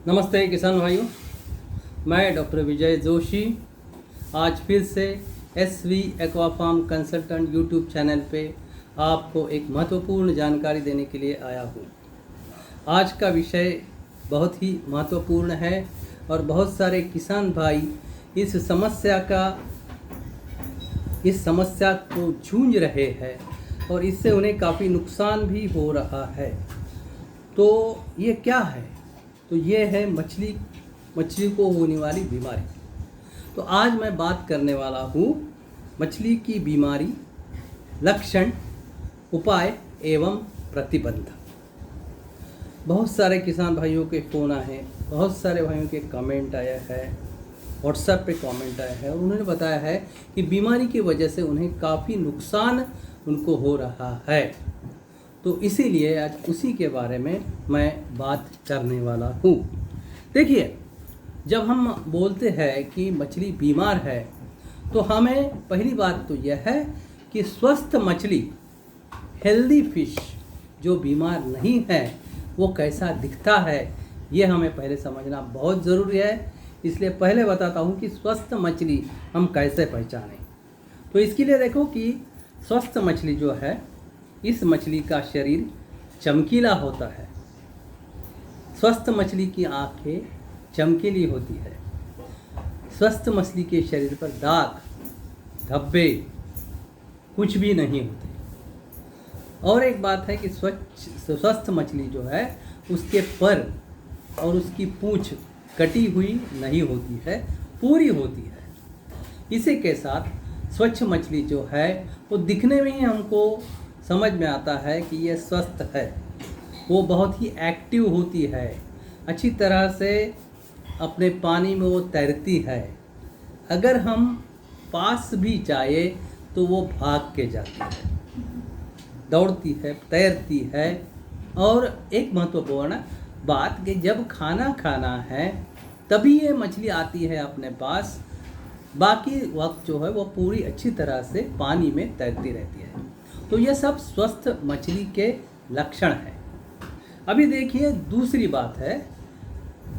नमस्ते किसान भाइयों, मैं डॉक्टर विजय जोशी आज फिर से SV aqua farm consultant YouTube channel पे आपको एक महत्वपूर्ण जानकारी देने के लिए आया हूँ। आज का विषय बहुत ही महत्वपूर्ण है और बहुत सारे किसान भाई इस समस्या को जूझ रहे हैं और इससे उन्हें काफ़ी नुकसान भी हो रहा है। तो ये क्या है? तो ये है मछली को होने वाली बीमारी। तो आज मैं बात करने वाला हूँ मछली की बीमारी, लक्षण, उपाय एवं प्रतिबंध। बहुत सारे किसान भाइयों के फ़ोन आए हैं, बहुत सारे भाइयों के कमेंट आया है, व्हाट्सएप पे कमेंट आया है और उन्होंने बताया है कि बीमारी की वजह से उन्हें काफ़ी नुकसान उनको हो रहा है। तो इसीलिए आज उसी के बारे में मैं बात करने वाला हूँ। देखिए, जब हम बोलते हैं कि मछली बीमार है तो हमें पहली बात तो यह है कि स्वस्थ मछली, हेल्दी फिश जो बीमार नहीं है वो कैसा दिखता है, ये हमें पहले समझना बहुत ज़रूरी है। इसलिए पहले बताता हूँ कि स्वस्थ मछली हम कैसे पहचानें। तो इसके लिए देखो कि स्वस्थ मछली जो है, इस मछली का शरीर चमकीला होता है। स्वस्थ मछली की आंखें चमकीली होती है। स्वस्थ मछली के शरीर पर दाग, धब्बे कुछ भी नहीं होते। और एक बात है कि स्वस्थ मछली जो है उसके पर और उसकी पूंछ कटी हुई नहीं होती है, पूरी होती है। इसी के साथ स्वच्छ मछली जो है वो दिखने में ही हमको समझ में आता है कि ये स्वस्थ है। वो बहुत ही एक्टिव होती है, अच्छी तरह से अपने पानी में वो तैरती है। अगर हम पास भी जाए तो वो भाग के जाती है, दौड़ती है, तैरती है। और एक महत्वपूर्ण बात कि जब खाना खाना है तभी ये मछली आती है अपने पास, बाकी वक्त जो है वो पूरी अच्छी तरह से पानी में तैरती रहती है। तो ये सब स्वस्थ मछली के लक्षण हैं। अभी देखिए, दूसरी बात है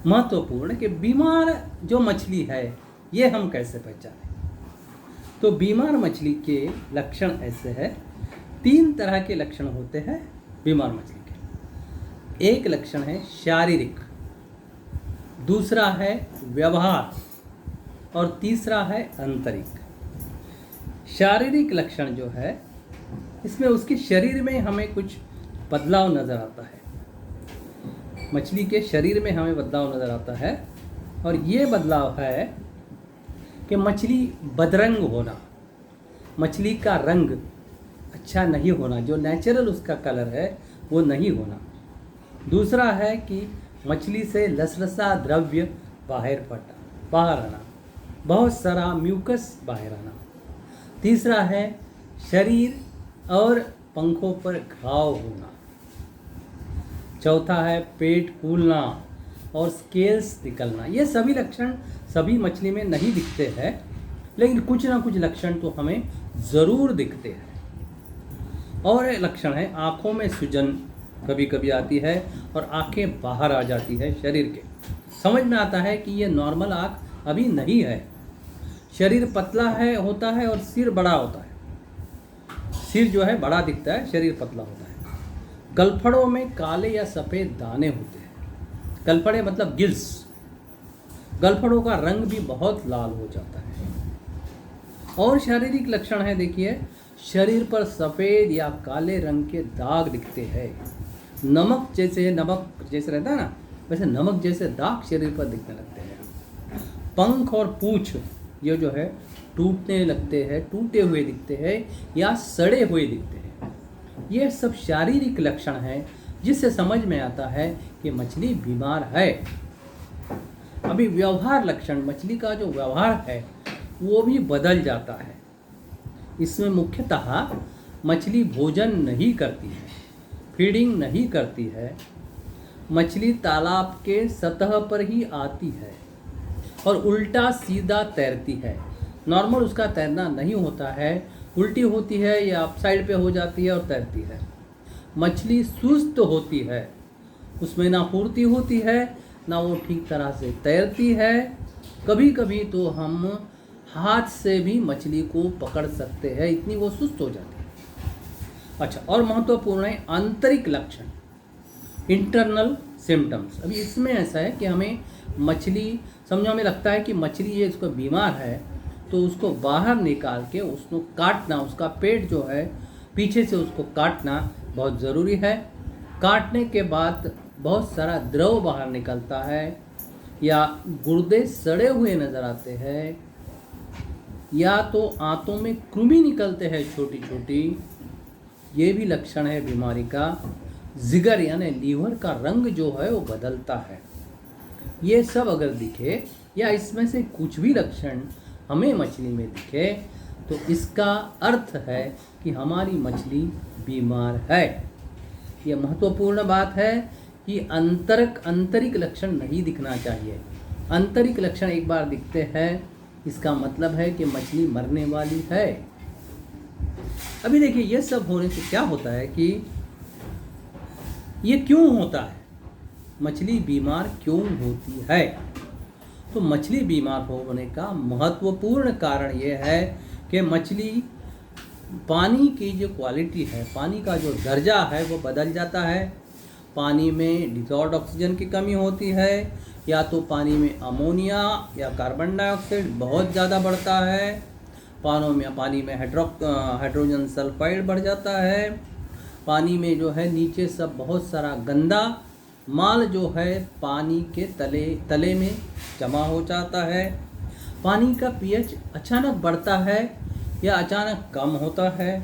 महत्वपूर्ण कि बीमार जो मछली है ये हम कैसे पहचानें। तो बीमार मछली के लक्षण ऐसे हैं। 3 तरह के लक्षण होते हैं बीमार मछली के। एक लक्षण है शारीरिक, दूसरा है व्यवहार और तीसरा है आंतरिक। शारीरिक लक्षण जो है इसमें उसके शरीर में हमें कुछ बदलाव नज़र आता है। मछली के शरीर में हमें बदलाव नज़र आता है और ये बदलाव है कि मछली बदरंग होना, मछली का रंग अच्छा नहीं होना, जो नेचुरल उसका कलर है वो नहीं होना। दूसरा है कि मछली से लसलसा द्रव्य बाहर आना, बहुत सारा म्यूकस बाहर आना। तीसरा है शरीर और पंखों पर घाव होना। चौथा है पेट फूलना और स्केल्स निकलना। ये सभी लक्षण सभी मछली में नहीं दिखते हैं, लेकिन कुछ ना कुछ लक्षण तो हमें ज़रूर दिखते हैं। और लक्षण है आँखों में सूजन कभी कभी आती है और आँखें बाहर आ जाती है शरीर के। समझ में आता है कि ये नॉर्मल आँख अभी नहीं है। शरीर पतला होता है और सिर बड़ा होता है। सिर जो है बड़ा दिखता है, शरीर पतला होता है। गलफड़ों में काले या सफ़ेद दाने होते हैं। गलफड़े मतलब गिल्स। गलफड़ों का रंग भी बहुत लाल हो जाता है। और शारीरिक लक्षण है, देखिए, शरीर पर सफ़ेद या काले रंग के दाग दिखते हैं। नमक जैसे रहता है ना, वैसे नमक जैसे दाग शरीर पर दिखने लगते हैं। पंख और पूंछ ये जो है टूटने लगते हैं, टूटे हुए दिखते हैं या सड़े हुए दिखते हैं। ये सब शारीरिक लक्षण हैं जिससे समझ में आता है कि मछली बीमार है। अभी व्यवहार लक्षण, मछली का जो व्यवहार है वो भी बदल जाता है। इसमें मुख्यतः मछली भोजन नहीं करती है, फीडिंग नहीं करती है। मछली तालाब के सतह पर ही आती है और उल्टा सीधा तैरती है। नॉर्मल उसका तैरना नहीं होता है, उल्टी होती है या अप साइड पे हो जाती है और तैरती है। मछली सुस्त होती है, उसमें ना फुर्ती होती है ना वो ठीक तरह से तैरती है। कभी कभी तो हम हाथ से भी मछली को पकड़ सकते हैं, इतनी वो सुस्त हो जाती है। अच्छा, और महत्वपूर्ण है आंतरिक लक्षण, इंटरनल सिम्टम्स। अभी इसमें ऐसा है कि हमें मछली, समझो हमें लगता है कि मछली ये इसको बीमार है, तो उसको बाहर निकाल के उसको काटना, उसका पेट जो है पीछे से उसको काटना बहुत ज़रूरी है। काटने के बाद बहुत सारा द्रव बाहर निकलता है, या गुर्दे सड़े हुए नज़र आते हैं, या तो आंतों में कृमि निकलते हैं छोटी छोटी, ये भी लक्षण है बीमारी का। जिगर यानी लीवर का रंग जो है वो बदलता है। ये सब अगर दिखे या इसमें से कुछ भी लक्षण हमें मछली में दिखे तो इसका अर्थ है कि हमारी मछली बीमार है। ये महत्वपूर्ण बात है कि आंतरिक लक्षण नहीं दिखना चाहिए। आंतरिक लक्षण एक बार दिखते हैं, इसका मतलब है कि मछली मरने वाली है। अभी देखिए, ये सब होने से क्या होता है कि ये क्यों होता है, मछली बीमार क्यों होती है। तो मछली बीमार होने का महत्वपूर्ण कारण ये है कि मछली, पानी की जो क्वालिटी है, पानी का जो दर्जा है वो बदल जाता है। पानी में डिसॉल्व्ड ऑक्सीजन की कमी होती है, या तो पानी में अमोनिया या कार्बन डाइऑक्साइड बहुत ज़्यादा बढ़ता है, पानी में हाइड्रोजन सल्फाइड बढ़ जाता है, पानी में जो है नीचे सब बहुत सारा गंदा माल जो है पानी के तले में जमा हो जाता है। पानी का पीएच अचानक बढ़ता है या अचानक कम होता है।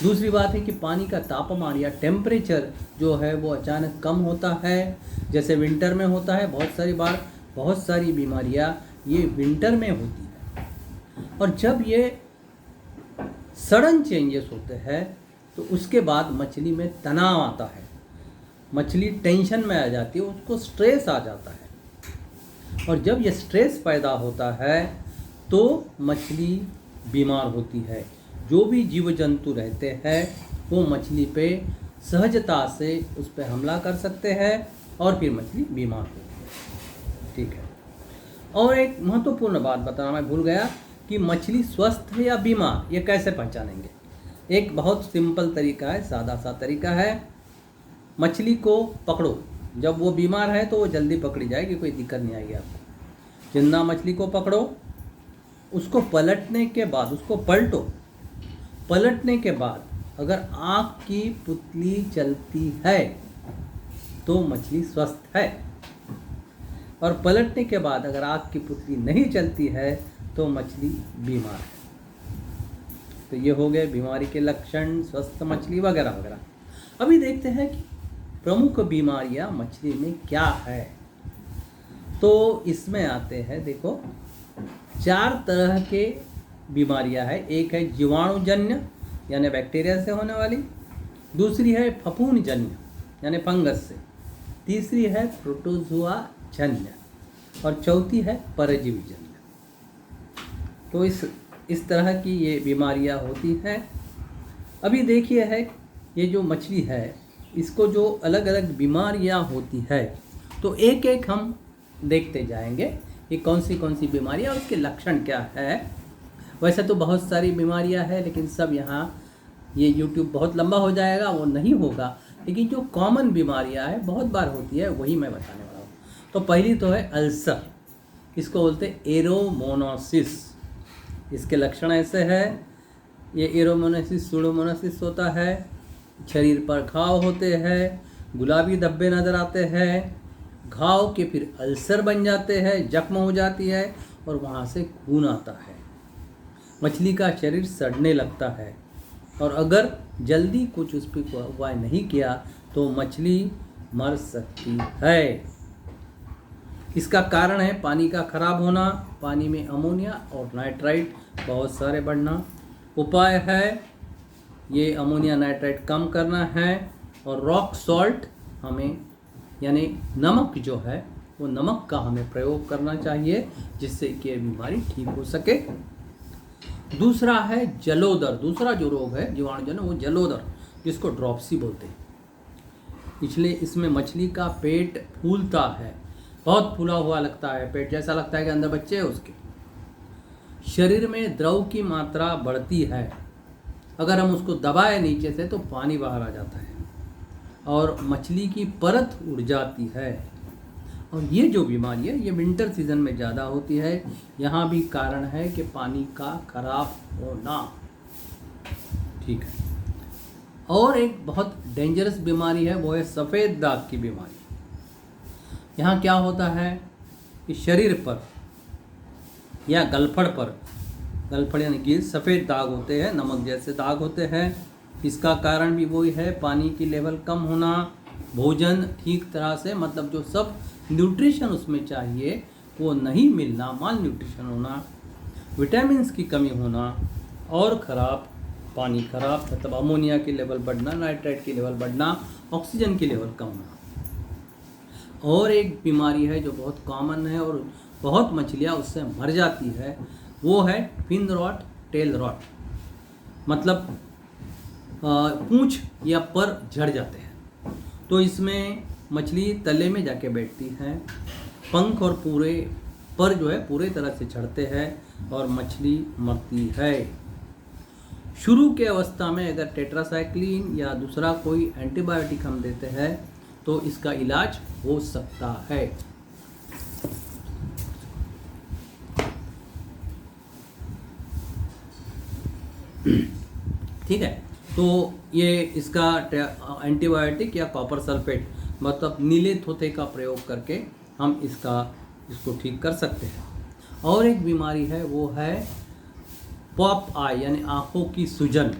दूसरी बात है कि पानी का तापमान या टेम्परेचर जो है वो अचानक कम होता है, जैसे विंटर में होता है। बहुत सारी बीमारियां ये विंटर में होती है। और जब ये सडन चेंजेस होते हैं तो उसके बाद मछली में तनाव आता है, मछली टेंशन में आ जाती है, उसको स्ट्रेस आ जाता है। और जब ये स्ट्रेस पैदा होता है तो मछली बीमार होती है। जो भी जीव जंतु रहते हैं वो मछली पे सहजता से उस पर हमला कर सकते हैं और फिर मछली बीमार होती है। ठीक है। और एक महत्वपूर्ण बात बताना मैं भूल गया कि मछली स्वस्थ है या बीमार, ये कैसे पहचानेंगे। एक बहुत सिंपल तरीका है, सादा सा तरीका है। मछली को पकड़ो, जब वो बीमार है तो वो जल्दी पकड़ी जाएगी, कोई दिक्कत नहीं आएगी आपको। जिंदा मछली को पकड़ो, उसको पलटने के बाद, उसको पलटो, पलटने के बाद अगर आँख की पुतली चलती है तो मछली स्वस्थ है, और पलटने के बाद अगर आँख की पुतली नहीं चलती है तो मछली बीमार है। तो ये हो गए बीमारी के लक्षण, स्वस्थ मछली वगैरह वगैरह। अभी देखते हैं कि प्रमुख बीमारियां मछली में क्या है। तो इसमें आते हैं, देखो 4 तरह के बीमारियां हैं। एक है जीवाणुजन्य यानी बैक्टीरिया से होने वाली, दूसरी है फफूंदजन्य यानी फंगस से, तीसरी है प्रोटोजुआ जन्य, और चौथी है परजीवी जन्य। तो इस तरह की ये बीमारियां होती हैं। अभी देखिए है ये जो मछली है इसको जो अलग अलग बीमारियां होती है तो एक एक हम देखते जाएंगे कि कौन सी बीमारियां, उसके लक्षण क्या है। वैसे तो बहुत सारी बीमारियां हैं, लेकिन सब यहाँ ये YouTube बहुत लंबा हो जाएगा, वो नहीं होगा। लेकिन जो कॉमन बीमारियां हैं, बहुत बार होती है, वही मैं बताने वाला हूँ। तो पहली तो है अल्सर, इसको बोलते हैं एरोमोनासिस। इसके लक्षण ऐसे हैं, ये एरोमोनासिस सुडोमोनासिस होता है, शरीर पर घाव होते हैं, गुलाबी धब्बे नज़र आते हैं, घाव के फिर अल्सर बन जाते हैं, जख्म हो जाती है और वहाँ से खून आता है। मछली का शरीर सड़ने लगता है, और अगर जल्दी कुछ उस पर उपाय नहीं किया तो मछली मर सकती है। इसका कारण है पानी का खराब होना, पानी में अमोनिया और नाइट्राइट बहुत सारे बढ़ना। उपाय है ये अमोनिया नाइट्राइट कम करना है, और रॉक सॉल्ट हमें यानी नमक जो है वो नमक का हमें प्रयोग करना चाहिए, जिससे कि ये बीमारी ठीक हो सके। दूसरा है जलोदर, दूसरा जो रोग है जीवाणुजन्य वो जलोदर, जिसको ड्रॉप्सी बोलते हैं। इसलिए इसमें मछली का पेट फूलता है, बहुत फूला हुआ लगता है पेट, जैसा लगता है कि अंदर बच्चे हैं उसके। शरीर में द्रव की मात्रा बढ़ती है, अगर हम उसको दबाए नीचे से तो पानी बाहर आ जाता है और मछली की परत उड़ जाती है। और ये जो बीमारी है ये विंटर सीजन में ज़्यादा होती है। यहाँ भी कारण है कि पानी का खराब होना। ठीक है। और एक बहुत डेंजरस बीमारी है, वो है सफ़ेद दाग की बीमारी। यहाँ क्या होता है कि शरीर पर या गलफड़ पर, गलफड़ यानी कि सफ़ेद दाग होते हैं, नमक जैसे दाग होते हैं। इसका कारण भी वही है, पानी की लेवल कम होना, भोजन ठीक तरह से, मतलब जो सब न्यूट्रिशन उसमें चाहिए वो नहीं मिलना, माल न्यूट्रिशन होना, विटामिन्स की कमी होना, और ख़राब पानी, खराब मतलब अमोनिया की लेवल बढ़ना, नाइट्रेट की लेवल बढ़ना, ऑक्सीजन की लेवल कम होना। और एक बीमारी है जो बहुत कॉमन है और बहुत मछलियाँ उससे मर जाती है, वो है फिन रॉट, टेल रॉट, मतलब पूंछ या पर झड़ जाते हैं। तो इसमें मछली तले में जाके बैठती है, पंख और पूरे पर जो है पूरे तरह से झड़ते हैं और मछली मरती है। शुरू के अवस्था में अगर टेट्रासाइक्लिन या दूसरा कोई एंटीबायोटिक हम देते हैं तो इसका इलाज हो सकता है। ठीक है। तो ये इसका एंटीबायोटिक या कॉपर सल्फेट मतलब नीले थोथे का प्रयोग करके हम इसको ठीक कर सकते हैं। और एक बीमारी है वो है पॉप आई यानी आँखों की सूजन।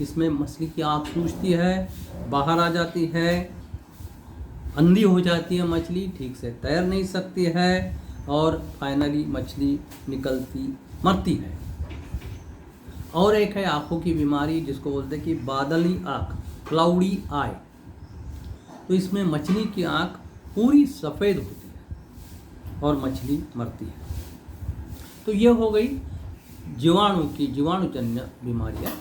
इसमें मछली की आँख सूजती है, बाहर आ जाती है, अंधी हो जाती है मछली, ठीक से तैर नहीं सकती है और फाइनली मछली मरती है। और एक है आँखों की बीमारी जिसको बोलते हैं कि बादली आँख, क्लाउडी आई। तो इसमें मछली की आँख पूरी सफ़ेद होती है और मछली मरती है। तो ये हो गई जीवाणुजन्य बीमारियाँ।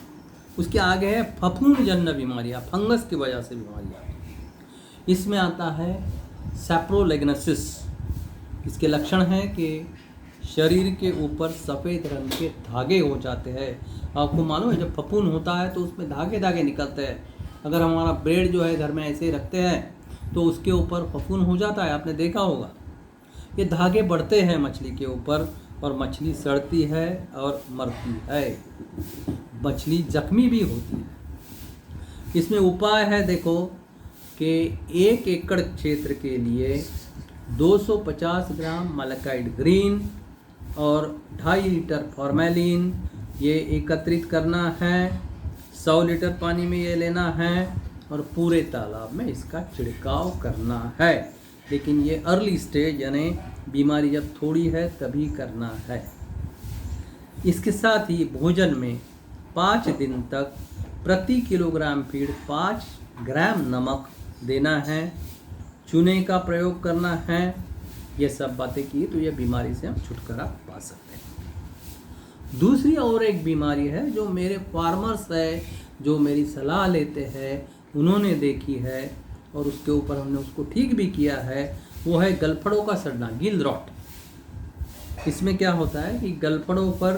उसके आगे है फफूंदजन्य बीमारियाँ, फंगस की वजह से बीमारियाँ। इसमें आता है सैप्रोलेग्नोसिस। इसके लक्षण हैं कि शरीर के ऊपर सफ़ेद रंग के धागे हो जाते हैं। आपको मालूम है जब फफूंद होता है तो उसमें धागे धागे निकलते हैं। अगर हमारा ब्रेड जो है घर में ऐसे रखते हैं तो उसके ऊपर फफूंद हो जाता है, आपने देखा होगा। ये धागे बढ़ते हैं मछली के ऊपर और मछली सड़ती है और मरती है, मछली जख्मी भी होती है। इसमें उपाय है देखो कि 1 एकड़ क्षेत्र के लिए 250 ग्राम मलाकाइड ग्रीन और 2.5 लीटर फॉर्मेलिन ये एकत्रित करना है। 100 लीटर पानी में ये लेना है और पूरे तालाब में इसका छिड़काव करना है। लेकिन ये अर्ली स्टेज यानी बीमारी जब थोड़ी है तभी करना है। इसके साथ ही भोजन में 5 दिन तक प्रति किलोग्राम फीड 5 ग्राम नमक देना है, चूने का प्रयोग करना है। ये सब बातें की तो ये बीमारी से हम छुटकारा पा सकते हैं। दूसरी और एक बीमारी है जो मेरे फार्मर्स है, जो मेरी सलाह लेते हैं, उन्होंने देखी है और उसके ऊपर हमने उसको ठीक भी किया है, वो है गलफड़ों का सड़ना, गिल रॉट। इसमें क्या होता है कि गलफड़ों पर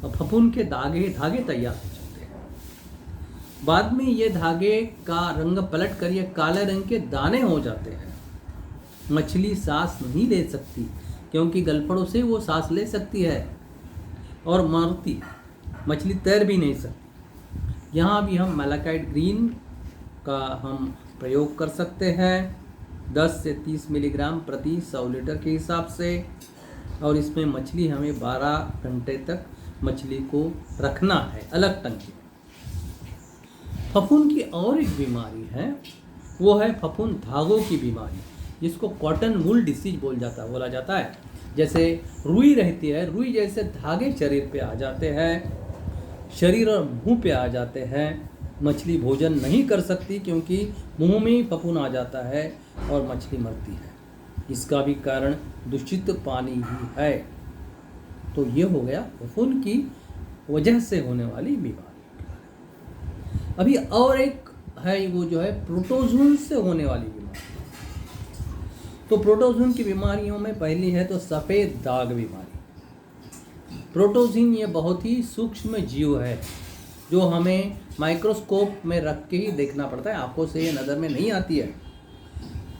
फफूंद के धागे तैयार हो जाते हैं। बाद में ये धागे का रंग पलट कर ये काले रंग के दाने हो जाते हैं। मछली सांस नहीं ले सकती क्योंकि गलफड़ों से वो सांस ले सकती है और मरती है, मछली तैर भी नहीं सकती। यहाँ भी हम मैलाकाइड ग्रीन का हम प्रयोग कर सकते हैं 10 से 30 मिलीग्राम प्रति 100 लीटर के हिसाब से। और इसमें मछली हमें 12 घंटे तक मछली को रखना है अलग टंकी में। फफूंद की और एक बीमारी है वो है फफूंद धागों की बीमारी, जिसको कॉटन वूल डिसीज बोला जाता है। जैसे रुई रहती है, रुई जैसे धागे शरीर पे आ जाते हैं, शरीर और मुंह पे आ जाते हैं। मछली भोजन नहीं कर सकती क्योंकि मुंह में ही फफूंद आ जाता है और मछली मरती है। इसका भी कारण दूषित पानी ही है। तो ये हो गया फफूंद की वजह से होने वाली बीमारी। अभी और एक है वो जो है प्रोटोजोन से होने वाली बीमारी। तो प्रोटोजोन की बीमारियों में पहली है तो सफ़ेद दाग बीमारी। प्रोटोजोन ये बहुत ही सूक्ष्म जीव है जो हमें माइक्रोस्कोप में रख के ही देखना पड़ता है, आंखों से ये नज़र में नहीं आती है।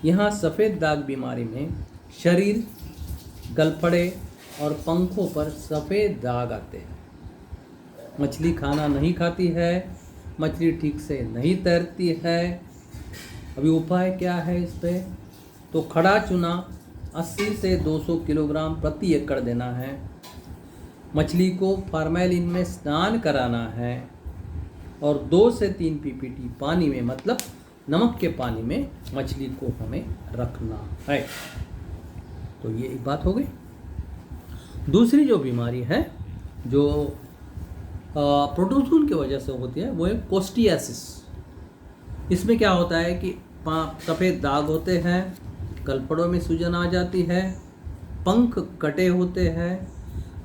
यहाँ सफ़ेद दाग बीमारी में शरीर, गलफड़े और पंखों पर सफ़ेद दाग आते हैं। मछली खाना नहीं खाती है, मछली ठीक से नहीं तैरती है। अभी उपाय क्या है इस पर? तो खड़ा चूना 80 से 200 किलोग्राम प्रति एकड़ देना है। मछली को फार्मेलिन में स्नान कराना है और 2 से 3 पीपीटी पानी में, मतलब नमक के पानी में मछली को हमें रखना है। तो ये एक बात हो गई। दूसरी जो बीमारी है जो प्रोटोजोन की वजह से होती है वो है कोस्टियासिस। इसमें क्या होता है कि सफ़ेद दाग होते हैं, गलफड़ों में सूजन आ जाती है, पंख कटे होते हैं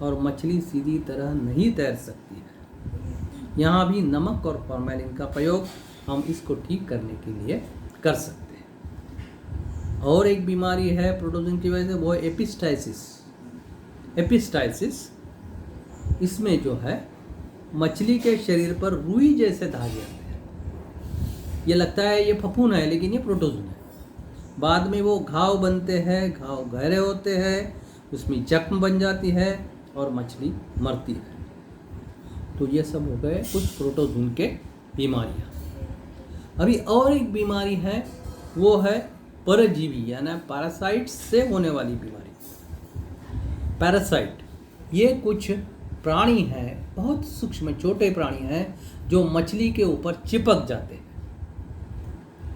और मछली सीधी तरह नहीं तैर सकती है। यहाँ भी नमक और फॉर्मेलिन का प्रयोग हम इसको ठीक करने के लिए कर सकते हैं। और एक बीमारी है प्रोटोजोन की वजह से, वो है एपिस्टाइसिस। एपिस्टाइसिस इसमें जो है मछली के शरीर पर रुई जैसे धागे आते हैं। ये लगता है ये फफूंद है, लेकिन ये प्रोटोजोन है। बाद में वो घाव बनते हैं, घाव गहरे होते हैं, उसमें जख्म बन जाती है और मछली मरती है। तो ये सब हो गए कुछ प्रोटोजोन के बीमारियाँ। अभी और एक बीमारी है, वो है परजीवी यानी पैरासाइट से होने वाली बीमारी। पैरासाइट ये कुछ प्राणी हैं, बहुत सूक्ष्म छोटे प्राणी हैं जो मछली के ऊपर चिपक जाते हैं।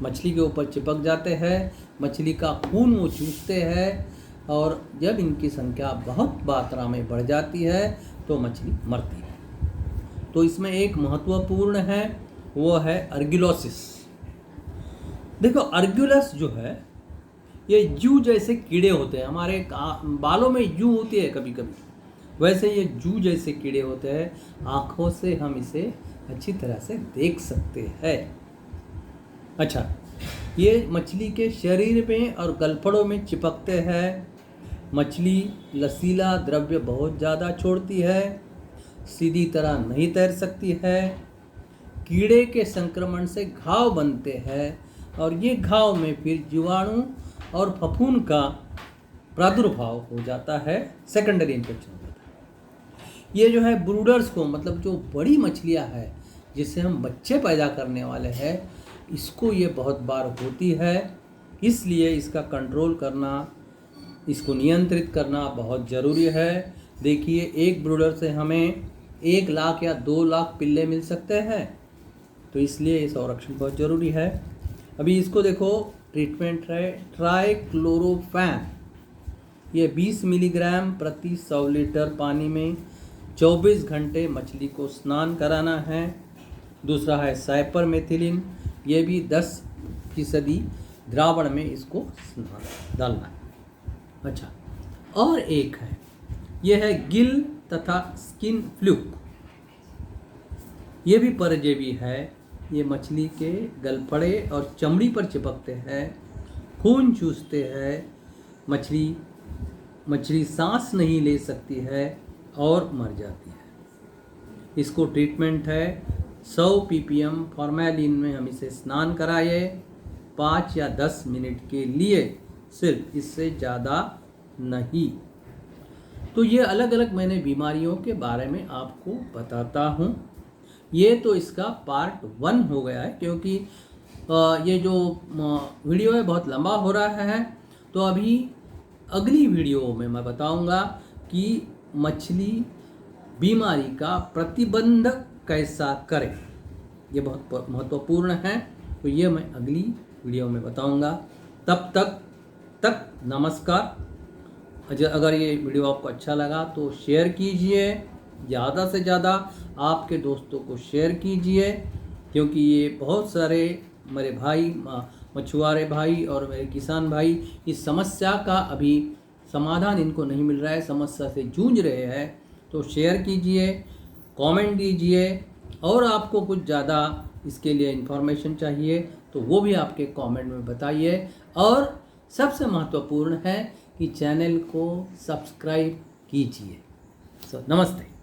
मछली के ऊपर चिपक जाते हैं, मछली का खून वो चूसते हैं और जब इनकी संख्या बहुत मात्रा में बढ़ जाती है तो मछली मरती है। तो इसमें एक महत्वपूर्ण है, वो है अर्गुलोसिस। देखो अर्गुलस जो है ये जू जैसे कीड़े होते हैं, हमारे बालों में जू होती है कभी कभी, वैसे ये जू जैसे कीड़े होते हैं। आँखों से हम इसे अच्छी तरह से देख सकते हैं। अच्छा, ये मछली के शरीर में और गलफड़ों में चिपकते हैं। मछली लसीला द्रव्य बहुत ज़्यादा छोड़ती है, सीधी तरह नहीं तैर सकती है। कीड़े के संक्रमण से घाव बनते हैं और ये घाव में फिर जीवाणु और फफूंद का प्रादुर्भाव हो जाता है, सेकेंडरी इन्फेक्शन हो जाता है। ये जो है ब्रूडर्स को, मतलब जो बड़ी मछलियाँ हैं जिससे हम बच्चे पैदा करने वाले हैं, इसको ये बहुत बार होती है। इसलिए इसका कंट्रोल करना, इसको नियंत्रित करना बहुत ज़रूरी है। देखिए एक ब्रूडर से हमें 1 लाख या 2 लाख पिल्ले मिल सकते हैं, तो इसलिए ये संरक्षण बहुत ज़रूरी है। अभी इसको देखो, ट्रीटमेंट है ट्राइक्लोरोफैन। ये 20 मिलीग्राम प्रति 100 लीटर पानी में 24 घंटे मछली को स्नान कराना है। दूसरा है साइपरमेथिलिन, ये भी 10% द्रावण में इसको डालना है। अच्छा, और एक है, ये है गिल तथा स्किन फ्लूक। ये भी परजीवी है। ये मछली के गलफड़े और चमड़ी पर चिपकते हैं, खून चूसते हैं, मछली सांस नहीं ले सकती है और मर जाती है। इसको ट्रीटमेंट है 100 ppm फॉर्मेलिन में हम इसे स्नान कराए 5 या 10 मिनट के लिए, सिर्फ, इससे ज़्यादा नहीं। तो ये अलग अलग मैंने बीमारियों के बारे में आपको बताता हूँ। ये तो इसका पार्ट 1 हो गया है, क्योंकि ये जो वीडियो है बहुत लंबा हो रहा है। तो अभी अगली वीडियो में मैं बताऊंगा कि मछली बीमारी का प्रतिबंध कैसा करें। ये बहुत महत्वपूर्ण है, तो ये मैं अगली वीडियो में बताऊंगा। तब तक नमस्कार। अगर ये वीडियो आपको अच्छा लगा तो शेयर कीजिए, ज़्यादा से ज़्यादा आपके दोस्तों को शेयर कीजिए, क्योंकि ये बहुत सारे मेरे भाई, मछुआरे भाई और मेरे किसान भाई इस समस्या का अभी समाधान इनको नहीं मिल रहा है, समस्या से जूझ रहे हैं। तो शेयर कीजिए, कमेंट दीजिए, और आपको कुछ ज़्यादा इसके लिए इन्फॉर्मेशन चाहिए तो वो भी आपके कमेंट में बताइए। और सबसे महत्वपूर्ण है कि चैनल को सब्सक्राइब कीजिए। नमस्ते।